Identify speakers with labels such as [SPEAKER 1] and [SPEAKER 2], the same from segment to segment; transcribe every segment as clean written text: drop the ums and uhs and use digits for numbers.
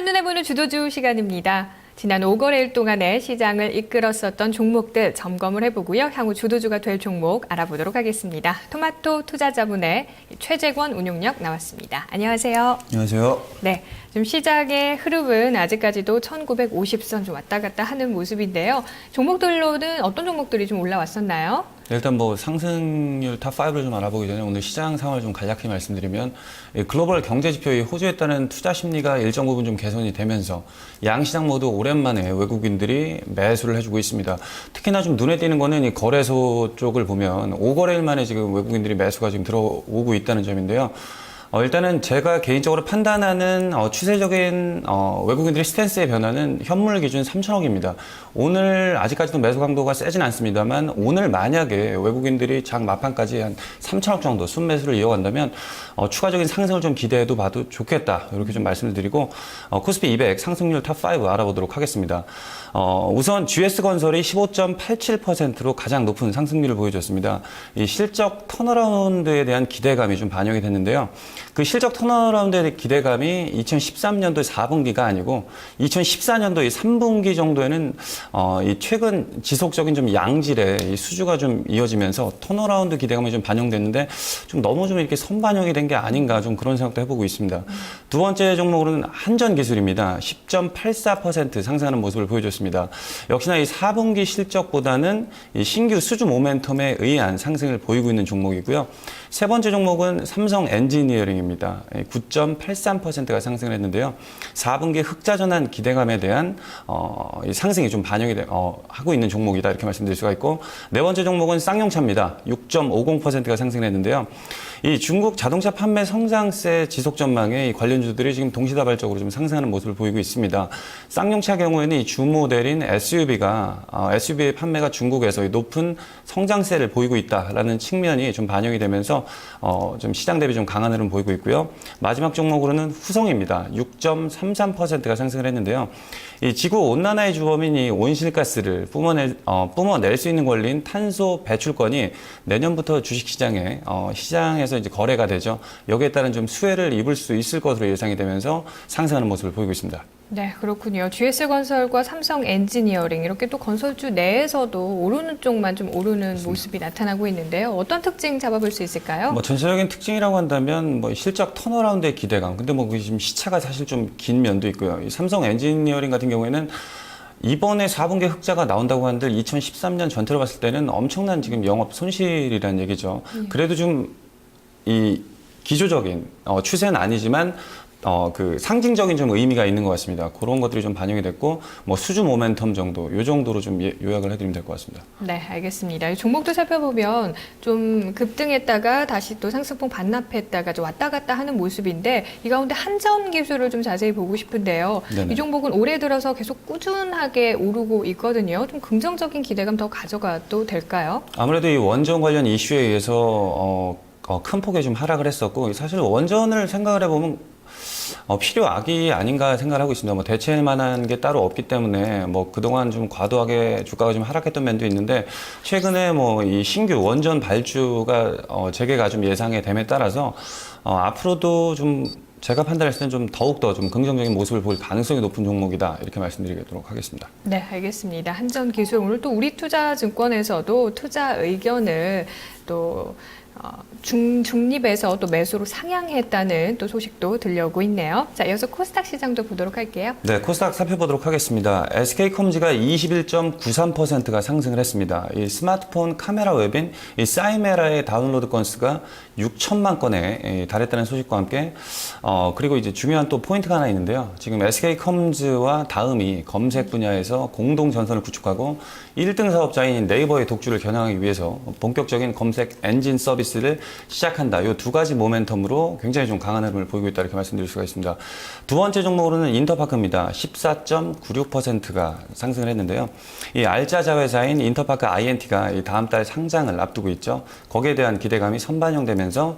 [SPEAKER 1] 한눈에 보는 주도주 시간입니다. 지난 5거래일 동안의 시장을 이끌었었던 종목들 점검을 해보고요. 향후 주도주가 될 종목 알아보도록 하겠습니다. 토마토 투자자분의 최재권 운용력 나왔습니다. 안녕하세요.
[SPEAKER 2] 안녕하세요.
[SPEAKER 1] 네, 지금 시장의 흐름은 아직까지도 1950선 좀 왔다 갔다 하는 모습인데요. 종목들로는 어떤 종목들이 좀 올라왔었나요?
[SPEAKER 2] 일단 뭐 상승률 탑5를 좀 알아보기 전에 오늘 시장 상황을 좀 간략히 말씀드리면 글로벌 경제 지표의 호주에 따른 투자 심리가 일정 부분 좀 개선이 되면서 양시장 모두 오랜만에 외국인들이 매수를 해주고 있습니다. 특히나 좀 눈에 띄는 거는 이 거래소 쪽을 보면 5거래일 만에 지금 외국인들이 매수가 지금 들어오고 있다는 점인데요. 일단은 제가 개인적으로 판단하는 추세적인 외국인들의 스탠스의 변화는 현물 기준 3천억입니다. 오늘 아직까지도 매수 강도가 세진 않습니다만 오늘 만약에 외국인들이 장 막판까지 한 3천억 정도 순매수를 이어간다면 추가적인 상승을 좀 기대해도 봐도 좋겠다. 이렇게 좀 말씀을 드리고 코스피 200 상승률 탑5 알아보도록 하겠습니다. 우선 GS건설이 15.87%로 가장 높은 상승률을 보여줬습니다. 이 실적 턴어라운드에 대한 기대감이 좀 반영이 됐는데요. 그 실적 턴어라운드의 기대감이 2013년도 4분기가 아니고 2014년도 3분기 정도에는 이 최근 지속적인 좀 양질의 이 수주가 좀 이어지면서 턴어라운드 기대감이 좀 반영됐는데 좀 너무 좀 이렇게 선반영이 된 게 아닌가 좀 그런 생각도 해보고 있습니다. 두 번째 종목으로는 한전기술입니다. 10.84% 상승하는 모습을 보여줬습니다. 역시나 이 4분기 실적보다는 이 신규 수주 모멘텀에 의한 상승을 보이고 있는 종목이고요. 세 번째 종목은 삼성 엔지니어링입니다. 9.83%가 상승을 했는데요. 4분기 흑자 전환 기대감에 대한 이 상승이 좀 반영이 하고 있는 종목이다 이렇게 말씀드릴 수가 있고, 네 번째 종목은 쌍용차입니다. 6.50%가 상승했는데요. 이 중국 자동차 판매 성장세 지속 전망에 이 관련주들이 지금 동시다발적으로 좀 상승하는 모습을 보이고 있습니다. 쌍용차 경우에는 이 주 모델인 SUV의 판매가 중국에서 높은 성장세를 보이고 있다라는 측면이 좀 반영이 되면서 좀 시장 대비 좀 강한 흐름 보이고 있고요. 마지막 종목으로는 후성입니다. 6.33%가 상승을 했는데요. 이 지구 온난화의 주범인 이 온실가스를 뿜어낼 수 있는 권리인 탄소 배출권이 내년부터 시장에서 이제 거래가 되죠. 여기에 따른 좀 수혜를 입을 수 있을 것으로 예상이 되면서 상승하는 모습을 보이고 있습니다.
[SPEAKER 1] 네, 그렇군요. GS건설과 삼성 엔지니어링 이렇게 또 건설주 내에서도 오르는 쪽만 좀 오르는 그렇습니다. 모습이 나타나고 있는데요. 어떤 특징 잡아볼 수 있을까요?
[SPEAKER 2] 전체적인 특징이라고 한다면 실적 턴어라운드의 기대감. 근데 지금 시차가 사실 좀 긴 면도 있고요. 이 삼성 엔지니어링 같은 경우에는 이번에 4분기 흑자가 나온다고 한들 2013년 전체로 봤을 때는 엄청난 지금 영업 손실이라는 얘기죠. 그래도 좀 이 기조적인 추세는 아니지만 그 상징적인 좀 의미가 있는 것 같습니다. 그런 것들이 좀 반영이 됐고, 수주 모멘텀 정도, 요 정도로 좀 요약을 해드리면 될 것 같습니다.
[SPEAKER 1] 네, 알겠습니다. 종목도 살펴보면 좀 급등했다가 다시 또 상승폭 반납했다가 좀 왔다 갔다 하는 모습인데, 이 가운데 한전기술을 좀 자세히 보고 싶은데요.
[SPEAKER 2] 네네.
[SPEAKER 1] 이 종목은 올해 들어서 계속 꾸준하게 오르고 있거든요. 좀 긍정적인 기대감 더 가져가도 될까요?
[SPEAKER 2] 아무래도 이 원전 관련 이슈에 의해서 큰 폭의 좀 하락을 했었고, 사실 원전을 생각을 해보면 필요악이 아닌가 생각을 하고 있습니다. 대체할 만한 게 따로 없기 때문에 그동안 좀 과도하게 주가가 좀 하락했던 면도 있는데, 최근에 이 신규 원전 발주가 재개가 좀 예상이 됨에 따라서 앞으로도 좀 제가 판단했을 때는 좀 더욱더 좀 긍정적인 모습을 볼 가능성이 높은 종목이다 이렇게 말씀드리도록 하겠습니다.
[SPEAKER 1] 네, 알겠습니다. 한전기술 오늘 또 우리투자증권에서도 투자 의견을 또 중립에서 또 매수로 상향했다는 또 소식도 들려오고 있네요. 자, 이어서 코스닥 시장도 보도록 할게요.
[SPEAKER 2] 네, 코스닥 살펴보도록 하겠습니다. SK컴즈가 21.93%가 상승을 했습니다. 이 스마트폰 카메라 웹인 이 사이메라의 다운로드 건수가 6천만 건에 달했다는 소식과 함께 그리고 이제 중요한 또 포인트가 하나 있는데요. 지금 SK컴즈와 다음이 검색 분야에서 공동 전선을 구축하고 1등 사업자인 네이버의 독주를 겨냥하기 위해서 본격적인 검색 엔진 서비스를 시작한다. 이 두 가지 모멘텀으로 굉장히 좀 강한 흐름을 보이고 있다 이렇게 말씀드릴 수가 있습니다. 두 번째 종목으로는 인터파크입니다. 14.96%가 상승을 했는데요. 이 알짜 자회사인 인터파크 INT가 다음 달 상장을 앞두고 있죠. 거기에 대한 기대감이 선반영되면서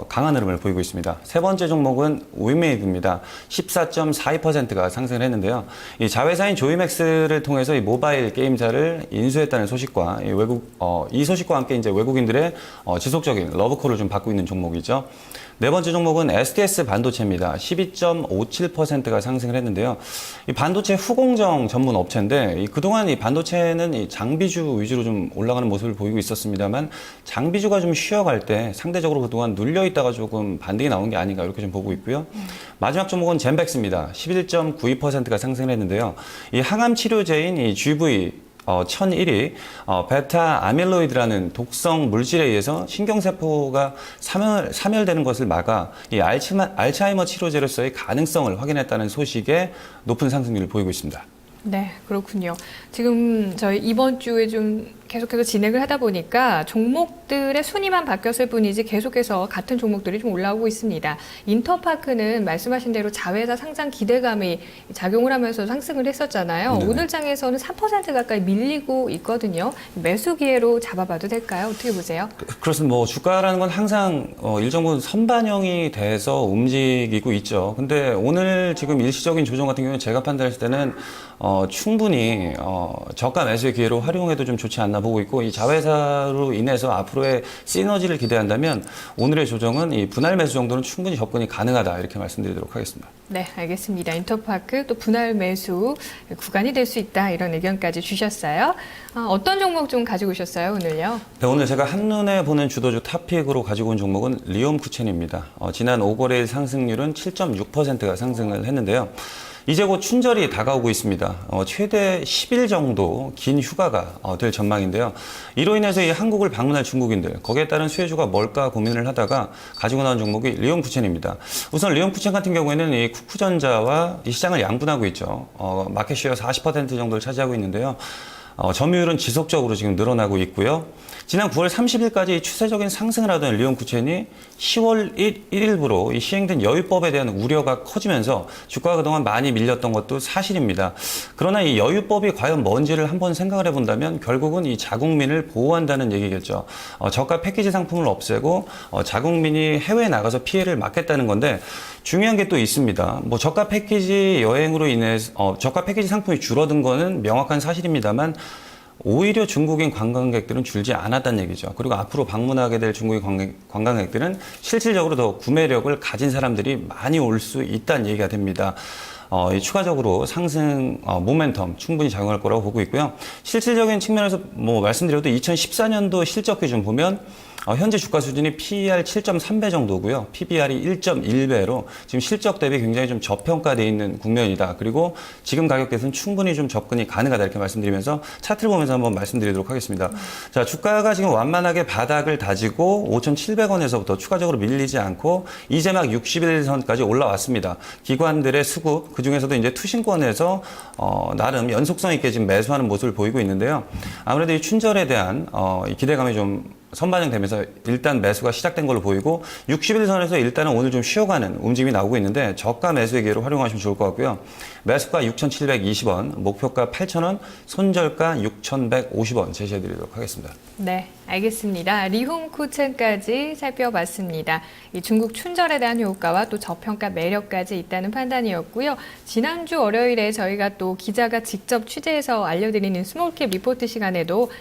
[SPEAKER 2] 강한 흐름을 보이고 있습니다. 세 번째 종목은 위메이브입니다. 14.42%가 상승을 했는데요. 이 자회사인 조이맥스를 통해서 이 모바일 게임사를 인수했다는 소식과 이 소식과 함께 이제 외국인들의 지속적인 러브콜을 좀 받고 있는 종목이죠. 네 번째 종목은 SDS 반도체입니다. 12.57%가 상승을 했는데요. 이 반도체 후공정 전문 업체인데 그동안 이 반도체는 이 장비주 위주로 좀 올라가는 모습을 보이고 있었습니다만 장비주가 좀 쉬어갈 때 상대적으로 그동안 눌려 있다가 조금 반등이 나온 게 아닌가 이렇게 좀 보고 있고요. 마지막 종목은 젠백스입니다. 11.92%가 상승을 했는데요. 이 항암 치료제인 이 GV 1001이 베타 아밀로이드라는 독성 물질에 의해서 신경세포가 사멸되는 것을 막아 이 알츠하이머 치료제로서의 가능성을 확인했다는 소식에 높은 상승률을 보이고 있습니다.
[SPEAKER 1] 네, 그렇군요. 지금 저희 이번 주에 좀 계속해서 진행을 하다 보니까 종목들의 순위만 바뀌었을 뿐이지 계속해서 같은 종목들이 좀 올라오고 있습니다. 인터파크는 말씀하신 대로 자회사 상장 기대감이 작용을 하면서 상승을 했었잖아요.
[SPEAKER 2] 네네.
[SPEAKER 1] 오늘 장에서는 3% 가까이 밀리고 있거든요. 매수 기회로 잡아봐도 될까요? 어떻게 보세요?
[SPEAKER 2] 그렇습니다. 뭐 주가라는 건 항상 일정 부분 선반영이 돼서 움직이고 있죠. 근데 오늘 지금 일시적인 조정 같은 경우는 제가 판단했을 때는 충분히 저가 매수의 기회로 활용해도 좀 좋지 않나 보고 있고 이 자회사로 인해서 앞으로의 시너지를 기대한다면 오늘의 조정은 이 분할 매수 정도는 충분히 접근이 가능하다 이렇게 말씀드리도록 하겠습니다.
[SPEAKER 1] 네, 알겠습니다. 인터파크 또 분할 매수 구간이 될 수 있다 이런 의견까지 주셨어요. 어떤 종목 좀 가지고 오셨어요, 오늘요?
[SPEAKER 2] 네, 오늘 제가 한눈에 보는 주도주 탑픽으로 가지고 온 종목은 리움쿠첸입니다. 지난 5거래일 상승률은 7.6%가 상승을 했는데요. 이제 곧 춘절이 다가오고 있습니다. 최대 10일 정도 긴 휴가가 될 전망인데요. 이로 인해서 이 한국을 방문할 중국인들, 거기에 따른 수혜주가 뭘까 고민을 하다가 가지고 나온 종목이 리움쿠첸입니다. 우선 리움쿠첸 같은 경우에는 이 쿠쿠전자와 이 시장을 양분하고 있죠. 마켓쉐어 40% 정도를 차지하고 있는데요. 점유율은 지속적으로 지금 늘어나고 있고요. 지난 9월 30일까지 추세적인 상승을 하던 리움쿠첸이 10월 1일부로 시행된 여유법에 대한 우려가 커지면서 주가가 그동안 많이 밀렸던 것도 사실입니다. 그러나 이 여유법이 과연 뭔지를 한번 생각을 해본다면 결국은 이 자국민을 보호한다는 얘기겠죠. 저가 패키지 상품을 없애고 자국민이 해외에 나가서 피해를 막겠다는 건데 중요한 게 또 있습니다. 뭐 저가 패키지 여행으로 인해서 저가 패키지 상품이 줄어든 거는 명확한 사실입니다만 오히려 중국인 관광객들은 줄지 않았다는 얘기죠. 그리고 앞으로 방문하게 될 중국인 관광객들은 실질적으로 더 구매력을 가진 사람들이 많이 올 수 있다는 얘기가 됩니다. 추가적으로 상승 모멘텀 충분히 작용할 거라고 보고 있고요. 실질적인 측면에서 뭐 말씀드려도 2014년도 실적 기준 보면 현재 주가 수준이 PER 7.3배 정도고요. PBR이 1.1배로 지금 실적 대비 굉장히 좀 저평가되어 있는 국면이다. 그리고 지금 가격대에서는 충분히 좀 접근이 가능하다 이렇게 말씀드리면서 차트를 보면서 한번 말씀드리도록 하겠습니다. 자, 주가가 지금 완만하게 바닥을 다지고 5,700원에서부터 추가적으로 밀리지 않고 이제 막 60일선까지 올라왔습니다. 기관들의 수급 그중에서도 이제 투신권에서 나름 연속성 있게 지금 매수하는 모습을 보이고 있는데요. 아무래도 이 춘절에 대한 이 기대감이 좀 선반영되면서 일단 매수가 시작된 걸로 보이고 60일 선에서 일단은 오늘 좀 쉬어가는 움직임이 나오고 있는데 저가 매수의 기회로 활용하시면 좋을 것 같고요. 매수가 6,720원, 목표가 8,000원, 손절가 6,150원 제시해드리도록 하겠습니다.
[SPEAKER 1] 네, 알겠습니다. 리움쿠첸까지 살펴봤습니다. 이 중국 춘절에 대한 효과와 또 저평가 매력까지 있다는 판단이었고요. 지난주 월요일에 저희가 또 기자가 직접 취재해서 알려드리는 스몰캡 리포트 시간에도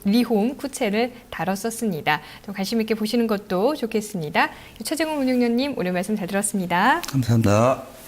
[SPEAKER 1] 리움쿠첸을 다뤘었습니다. 좀 관심 있게 보시는 것도 좋겠습니다. 최재공 운영위원님 오늘 말씀 잘 들었습니다.
[SPEAKER 3] 감사합니다.